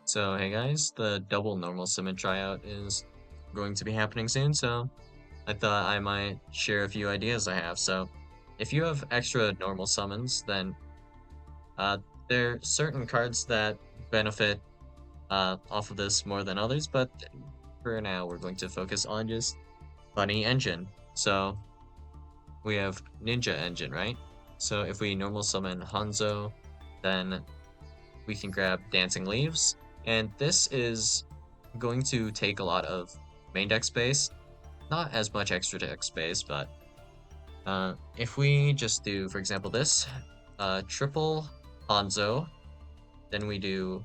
So hey guys, the double normal summon tryout is going to be happening soon, so I thought I might share a few ideas I have. So if you have extra normal summons, then uh, there are certain cards that benefit off of this more than others, but for now we're going to focus on just Bunny Engine. So we have Ninja Engine, right? So if we normal summon Hanzo, then we can grab Dancing Leaves, and this is going to take a lot of main deck space. Not as much extra deck space, but if we just do, for example, this triple Hanzo, then we do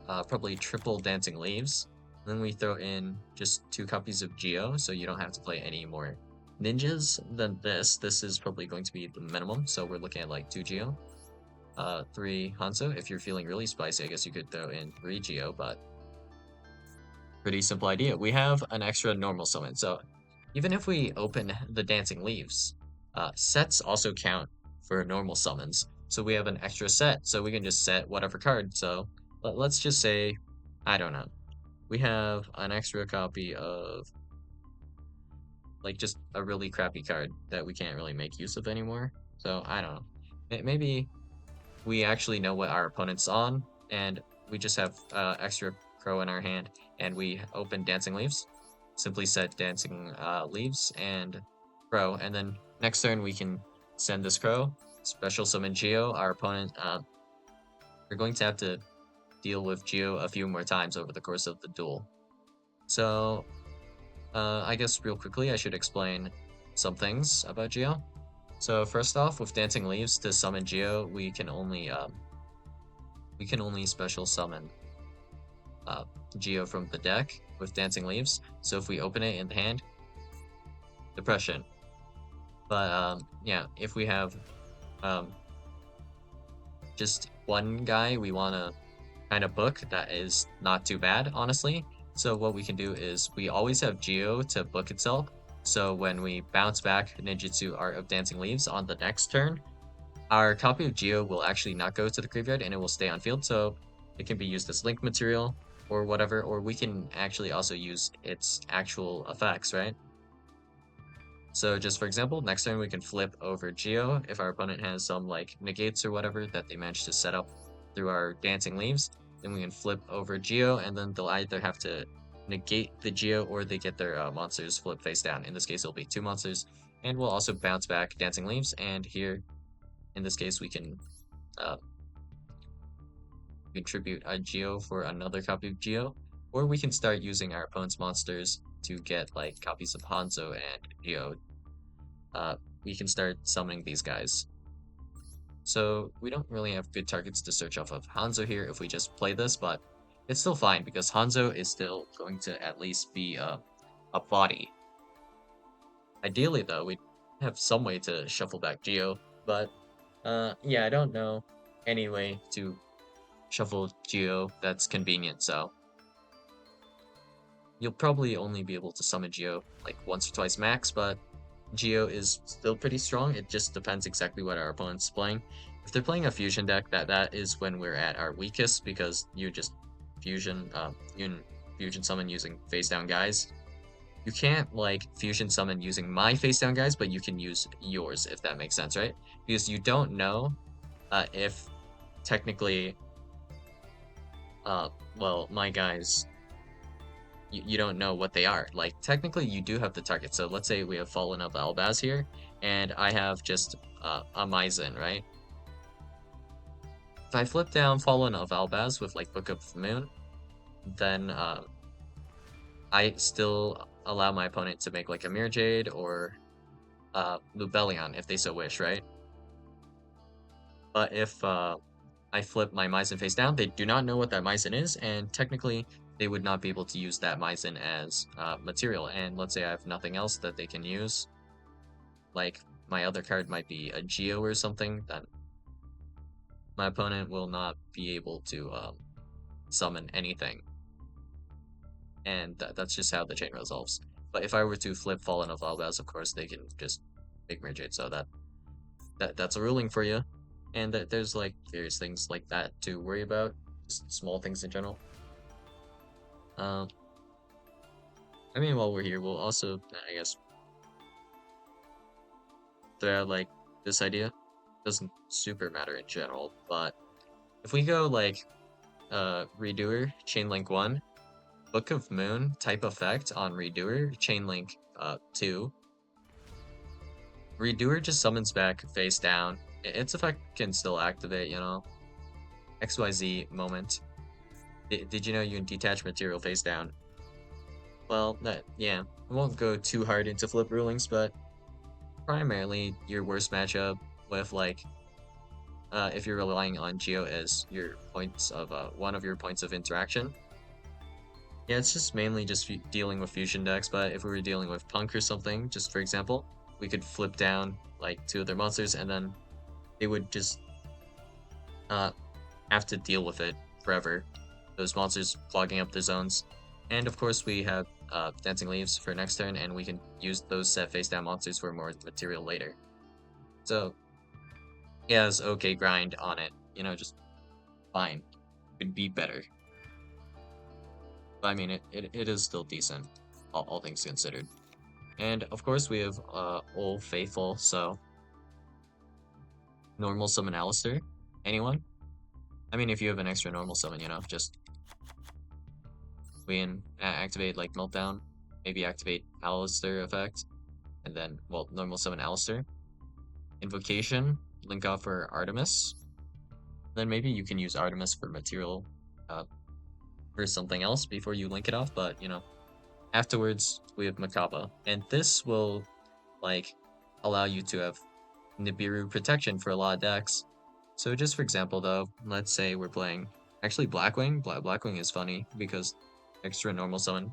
probably triple Dancing Leaves. Then we throw in just 2 copies of Geo, so you don't have to play any more ninjas than this. This is probably going to be the minimum, so we're looking at like 2 Geo. 3 Hanzo. If you're feeling really spicy, I guess you could throw in 3 Geo, but pretty simple idea. We have an extra normal summon, so even if we open the Dancing Leaves, sets also count for normal summons. So we have an extra set, so we can just set whatever card. So let's just say, I don't know, we have an extra copy of like just a really crappy card that we can't really make use of anymore. So I don't know. Maybe we actually know what our opponent's on, and we just have extra crow in our hand, and we open Dancing Leaves. Simply set Dancing Leaves and crow, and then next turn we can send this crow, special summon Geo. Our opponent, we're going to have to deal with Geo a few more times over the course of the duel. So, I guess real quickly I should explain some things about Geo. So first off, with Dancing Leaves to summon Geo, we can only special summon uh, Geo from the deck with Dancing Leaves. So if we open it in the hand, Depression. But yeah, if we have um, just one guy we want to kind of book, that is not too bad, honestly. So what we can do is we always have Geo to book itself. So when we bounce back Ninjutsu Art of Dancing Leaves on the next turn, our copy of Geo will actually not go to the graveyard and it will stay on field, so it can be used as link material or whatever, or we can actually also use its actual effects, right? So just for example, next turn we can flip over Geo if our opponent has some like negates or whatever that they managed to set up through our Dancing Leaves. Then we can flip over Geo, and then they'll either have to negate the Geo or they get their monsters flip face down. In this case, it'll be 2 monsters, and we'll also bounce back Dancing Leaves. And here, in this case, we can uh, contribute a Geo for another copy of Geo, or we can start using our opponent's monsters to get like copies of Hanzo and Geo. Uh, we can start summoning these guys. So we don't really have good targets to search off of Hanzo here if we just play this, but it's still fine because Hanzo is still going to at least be a body. Ideally though, we have some way to shuffle back Geo, but yeah, I don't know any way to shuffle Geo that's convenient, so you'll probably only be able to summon Geo like once or twice max, but Geo is still pretty strong. It just depends exactly what our opponent's playing. If they're playing a fusion deck, that is when we're at our weakest because you just fusion you can fusion summon using face down guys. You can't like fusion summon using my face down guys, but you can use yours if that makes sense, right? Because you don't know if technically well my guys you don't know what they are. Like, technically, you do have the target. So let's say we have Fallen of Albaz here, and I have just a Maizen, right? If I flip down Fallen of Albaz with, like, Book of the Moon, then I still allow my opponent to make, like, a Mirror Jade or Lubellion if they so wish, right? But if I flip my Maizen face down, they do not know what that Maizen is, and technically they would not be able to use that Maizen as material. And let's say I have nothing else that they can use, like my other card might be a Geo or something, then my opponent will not be able to summon anything. And that's just how the chain resolves. But if I were to flip Fallen of Albaz, of course, they can just make Mirror Jade, so that's a ruling for you. And there's like various things like that to worry about. just small things in general. Um, I mean, while we're here, we'll also, I guess, throw out like this idea. Doesn't super matter in general, but if we go like Redoer, Chainlink 1, Book of Moon type effect on Redoer, Chainlink 2. Redoer just summons back face down. Its effect can still activate, you know. XYZ moment. Did you know you can detach material face down? Well, yeah. I won't go too hard into flip rulings, but primarily your worst matchup with like if you're relying on Geo as your points of one of your points of interaction. Yeah, it's just mainly just dealing with fusion decks, but if we were dealing with Punk or something, just for example, we could flip down like two of their monsters and then they would just uh have to deal with it forever. Those monsters clogging up the zones. And of course we have Dancing Leaves for next turn, and we can use those set face down monsters for more material later. So yeah, it's okay grind on it. You know, just fine. Could be better. But I mean it is still decent, all things considered. And of course we have Old Faithful, so normal summon Aleister. Anyone? I mean if you have an extra normal summon, you know, just we can activate like Meltdown, maybe activate Aleister effect, and then, well, normal summon Aleister. Invocation, link off for Artemis. Then maybe you can use Artemis for material for something else before you link it off, but you know, afterwards we have Makaba. And this will like allow you to have Nibiru protection for a lot of decks. So just for example though, let's say we're playing actually Blackwing. Blackwing is funny because extra normal summon.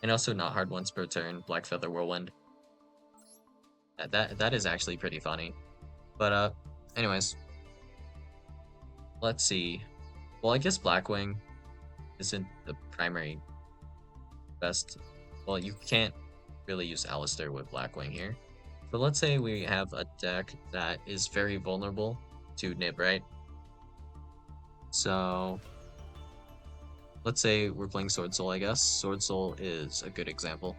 And also not hard once per turn, Black Feather Whirlwind. That is actually pretty funny. But anyways, let's see. Well, I guess Blackwing isn't the primary best. Well, you can't really use Aleister with Blackwing here. But let's say we have a deck that is very vulnerable to Nib, right? So let's say we're playing Sword Soul, I guess. Sword Soul is a good example.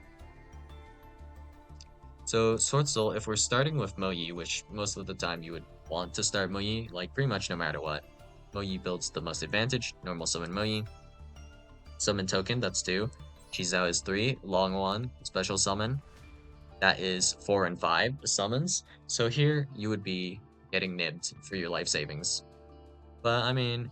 So Sword Soul, if we're starting with Moyi, which most of the time you would want to start Moyi, like pretty much no matter what. Moyi builds the most advantage, normal summon Moyi. Summon token, that's 2. Chizao is 3. Long one, special summon. That is 4 and 5 summons. So here you would be getting nibbed for your life savings. But I mean,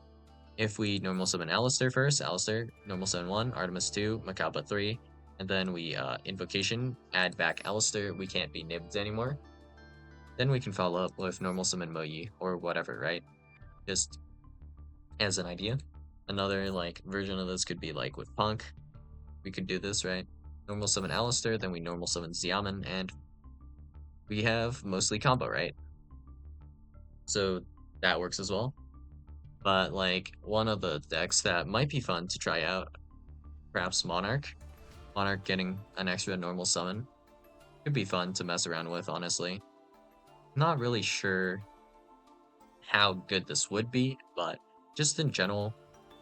if we normal summon Aleister first, Aleister, normal summon 1, Artemis 2, Makaba 3, and then we invocation, add back Aleister, we can't be nibbed anymore. Then we can follow up with normal summon Moyi or whatever, right? Just as an idea. Another like version of this could be like with Punk. We could do this, right? Normal summon Aleister, then we normal summon Xiamen, and we have mostly combo, right? So that works as well. But like one of the decks that might be fun to try out, perhaps Monarch. Monarch getting an extra normal summon could be fun to mess around with, honestly. Not really sure how good this would be, but just in general,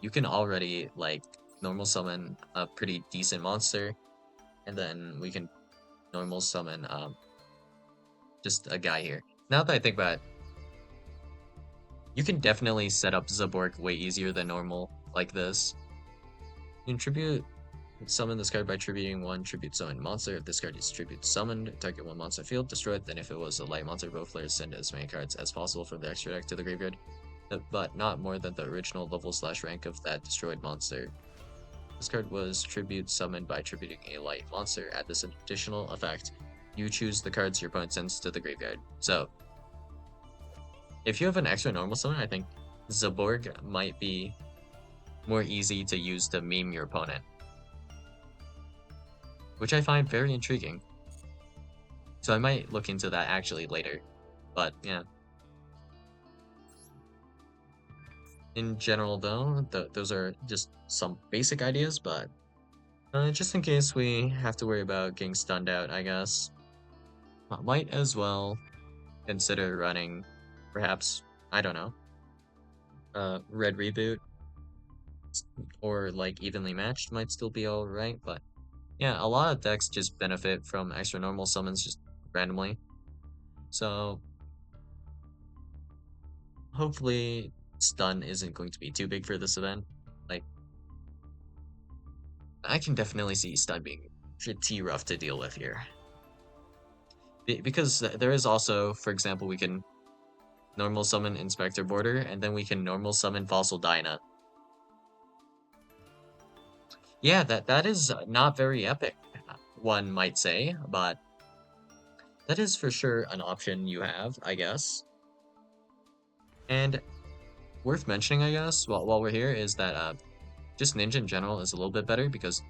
you can already like normal summon a pretty decent monster, and then we can normal summon just a guy here. Now that I think about it, you can definitely set up Zaborg way easier than normal like this. You can tribute summon this card by tributing 1 tribute summon monster. If this card is tribute summoned, target 1 monster field, destroy it. Then if it was a light monster, both players send as many cards as possible from the extra deck to the graveyard, but not more than the original level/rank of that destroyed monster. This card was tribute summoned by tributing a light monster. Add this additional effect. You choose the cards your opponent sends to the graveyard. So, if you have an extra normal summon, I think Zaborg might be more easy to use to meme your opponent, which I find very intriguing. So I might look into that actually later. But yeah. In general though, those are just some basic ideas, but just in case we have to worry about getting stunned out, I guess, might as well consider running, perhaps, I don't know, red reboot or like evenly matched might still be alright, but yeah, a lot of decks just benefit from extra normal summons just randomly. So hopefully stun isn't going to be too big for this event. Like I can definitely see stun being pretty rough to deal with here. Because there is also, for example, we can normal summon Inspector Border, and then we can normal summon Fossil Dyna. Yeah, that is not very epic, one might say, but that is for sure an option you have, I guess. And worth mentioning, I guess, while we're here, is that just Ninja in general is a little bit better because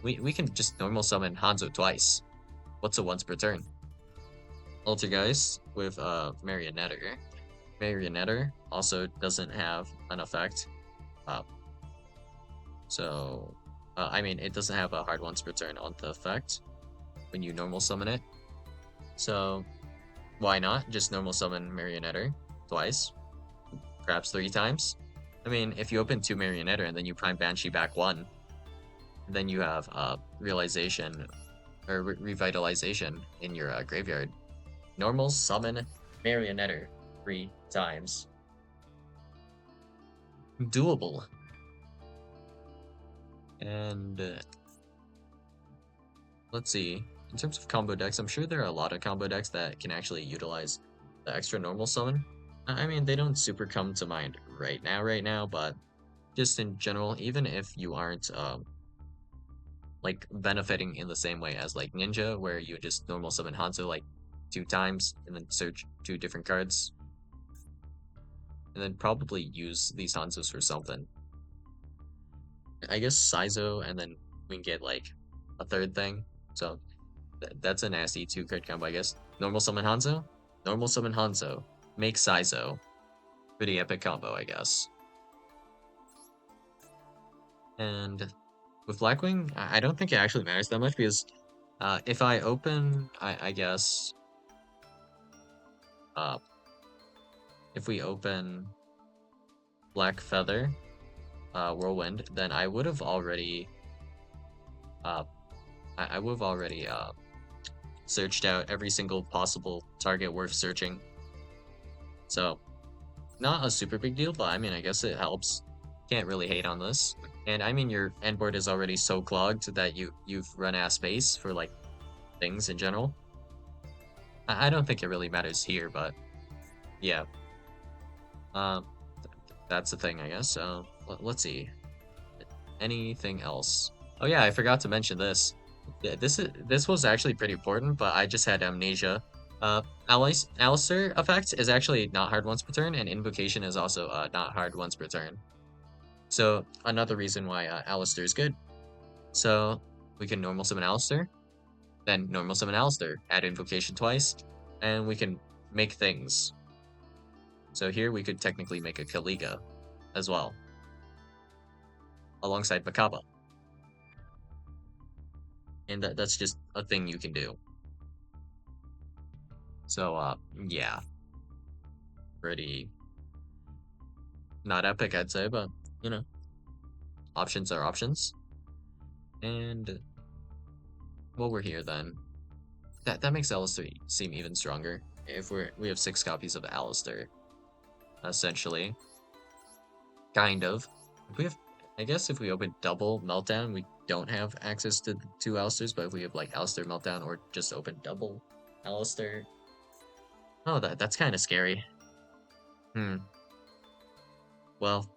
we can just normal summon Hanzo twice. What's a once per turn? Altergeist with Marionetter. Marionetter also doesn't have an effect. Uh, so, I mean, it doesn't have a hard once per turn on the effect when you normal summon it. So, why not just normal summon Marionetter twice? Perhaps 3 times? I mean, if you open 2 Marionetter and then you Prime Banshee back 1, then you have Realization or Revitalization in your graveyard. Normal summon Marionetter 3 times. Doable. And let's see. In terms of combo decks, I'm sure there are a lot of combo decks that can actually utilize the extra normal summon. I mean, they don't super come to mind right now, but just in general, even if you aren't like benefiting in the same way as like Ninja, where you just normal summon Hanzo like 2 times and then search 2 different cards, and then probably use these Hanzos for something. I guess Saizo, and then we can get like a third thing. So that's a nasty 2-card combo, I guess. Normal summon Hanzo, normal summon Hanzo, make Saizo. Pretty epic combo, I guess. And with Blackwing, I don't think it actually matters that much because if I open, I guess, if we open Black Feather, Whirlwind, then I would have already, I would have already searched out every single possible target worth searching. So, not a super big deal, but I mean, I guess it helps. Can't really hate on this. And I mean, your end board is already so clogged that you've run out of space for like things in general. I don't think it really matters here, but yeah. That's the thing, I guess. So let's see. Anything else? Oh yeah, I forgot to mention this. Yeah, this was actually pretty important, but I just had amnesia. Aleister effect is actually not hard once per turn, and Invocation is also not hard once per turn. So another reason why Aleister is good. So we can normal summon Aleister, then normal summon Aleister, add Invocation twice, and we can make things. So here we could technically make a Kaliga as well, alongside Makaba. And that's just a thing you can do. So, yeah. Pretty not epic, I'd say, but, you know, options are options. And while we're here then, that makes Aleister seem even stronger. If we have 6 copies of Aleister, essentially. Kind of. If we have, I guess if we open double Meltdown, we don't have access to 2 Aleisters, but if we have like Aleister Meltdown or just open double Aleister, oh, that's kind of scary. Well,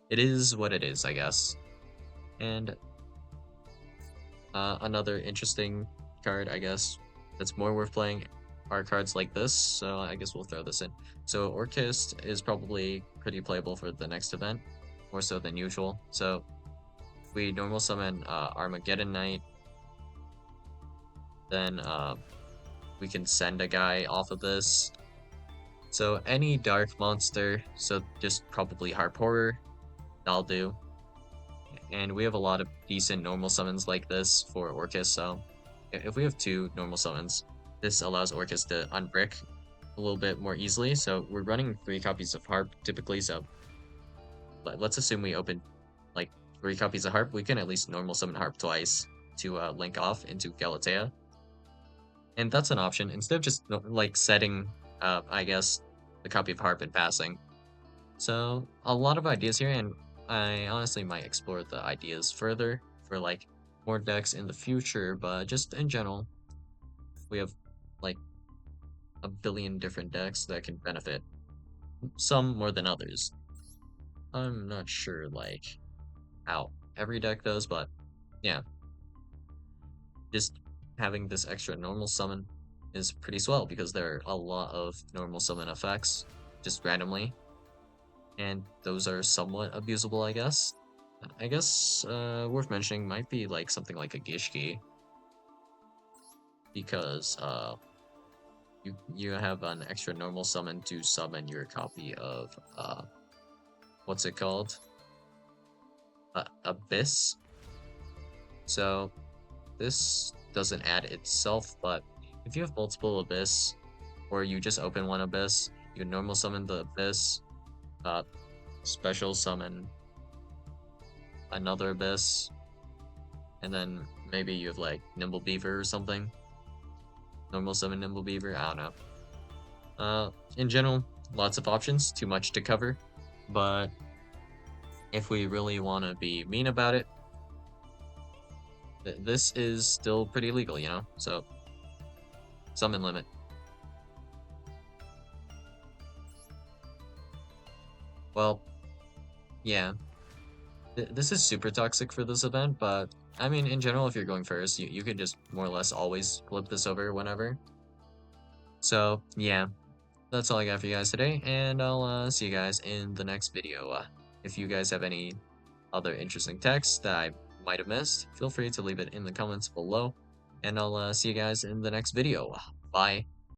it is what it is, I guess. And another interesting card, I guess, that's more worth playing are cards like this, so I guess we'll throw this in. So Orchist is probably pretty playable for the next event, more so than usual. So we normal summon Armageddon Knight, then we can send a guy off of this. So any dark monster, so just probably Harp Horror, that'll do. And we have a lot of decent normal summons like this for Orchis, so if we have 2 normal summons, this allows Orchis to unbrick a little bit more easily. So we're running 3 copies of Harp typically, so let's assume we open like 3 copies of Harp, we can at least normal summon Harp twice to link off into Galatea. And that's an option instead of just like setting I guess the copy of Harp and passing. So a lot of ideas here, and I honestly might explore the ideas further for like more decks in the future, but just in general, we have like a billion different decks that can benefit, some more than others. I'm not sure like how every deck does, but yeah, just having this extra normal summon is pretty swell because there are a lot of normal summon effects just randomly, and those are somewhat abusable, I guess. I guess worth mentioning might be like something like a Gishki, because you have an extra normal summon to summon your copy of what's it called? Abyss. So this doesn't add itself, but if you have multiple Abyss, or you just open one Abyss, you can normal summon the Abyss, uh, special summon another Abyss, and then maybe you have like Nimble Beaver or something. Normal summon Nimble Beaver, I don't know. In general, lots of options, too much to cover, but if we really want to be mean about it, this is still pretty legal, you know? So, summon limit. Well, yeah. This is super toxic for this event, but I mean, in general, if you're going first, you can just more or less always flip this over whenever. So, yeah, that's all I got for you guys today, and I'll see you guys in the next video. If you guys have any other interesting text that I might have missed, feel free to leave it in the comments below, and I'll see you guys in the next video. Bye.